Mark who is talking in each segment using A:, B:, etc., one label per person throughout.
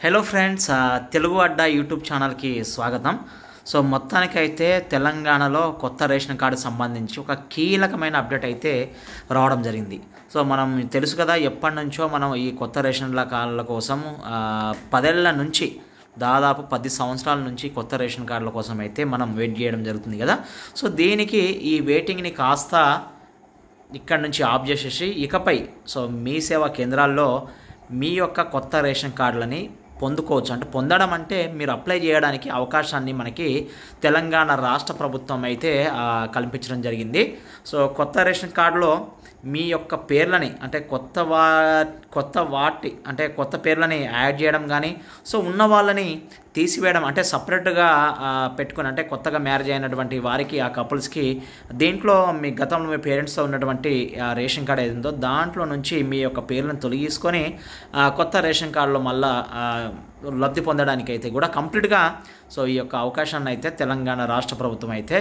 A: Hello friends, Telugu అడ్డా YouTube ఛానల్కి స్వాగతం. So మొత్తానికైతే తెలంగాణలో కొత్త రేషన్ కార్డు సంబంధించి ఒక కీలకమైన అప్డేట్ అయితే రావడం జరిగింది. సో మనం తెలుసు కదా, ఎప్పటి నుంచో మనం ఈ కొత్త రేషన్ కార్డుల కోసం 10 ఏళ్ల నుంచి దాదాపు 10 సంవత్సరాల నుంచి కొత్త రేషన్ కార్డుల కోసం అయితే మనం వెయిట్ చేయడం జరుగుతుంది కదా. సో దీనికి ఈ వెయిటింగ్ని కాస్త ఇక్కడ నుంచి ఆఫ్ చేసేసి ఇకపై సో మీ సేవా కేంద్రాల్లో మీ యొక్క కొత్త రేషన్ కార్డులని పొందుకోవచ్చు. అంటే పొందడం అంటే మీరు అప్లై చేయడానికి అవకాశాన్ని మనకి తెలంగాణ రాష్ట్ర ప్రభుత్వం అయితే కల్పించడం జరిగింది. సో కొత్త రేషన్ కార్డులో మీ యొక్క పేర్లని అంటే కొత్త పేర్లని యాడ్ చేయడం కానీ, సో ఉన్న వాళ్ళని తీసివేయడం అంటే సపరేట్గా పెట్టుకుని, అంటే కొత్తగా మ్యారేజ్ అయినటువంటి వారికి ఆ కపుల్స్కి దీంట్లో మీ గతంలో మీ పేరెంట్స్తో ఉన్నటువంటి రేషన్ కార్డు ఏదో దాంట్లో నుంచి మీ యొక్క పేర్లను తొలగించుకొని కొత్త రేషన్ కార్డులో మళ్ళీ లబ్ధి పొందడానికి అయితే కూడా కంప్లీట్గా సో ఈ యొక్క అవకాశాన్ని అయితే తెలంగాణ రాష్ట్ర ప్రభుత్వం అయితే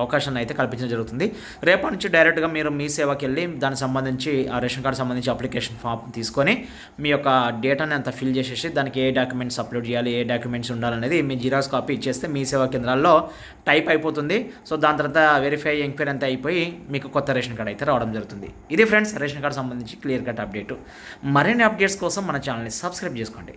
A: అవకాశాన్ని అయితే కల్పించడం జరుగుతుంది. రేపటి నుంచి డైరెక్ట్గా మీరు మీ సేవకి వెళ్ళి దానికి సంబంధించి ఆ రేషన్ కార్డు సంబంధించి అప్లికేషన్ ఫామ్ తీసుకొని మీ యొక్క డేటాని అంతా ఫిల్ చేసేసి దానికి ఏ డాక్యుమెంట్స్ అప్లోడ్ చేయాలి, ఏ డాక్యుమెంట్స్ ఉండాలనేది మీ జిరాక్స్ కాపీ ఇచ్చేస్తే మీ సేవా కేంద్రాల్లో టైప్ అయిపోతుంది. సో దాని తర్వాత వెరిఫై ఎంక్వైరీ అంతా అయిపోయి మీకు కొత్త రేషన్ కార్డు అయితే రావడం జరుగుతుంది. ఇది ఫ్రెండ్స్ రేషన్ కార్డు సంబంధించి క్లియర్ కట్ అప్డేట్. మరిన్ని అప్డేట్స్ కోసం మన ఛానల్ని సబ్స్క్రైబ్ చేసుకోండి.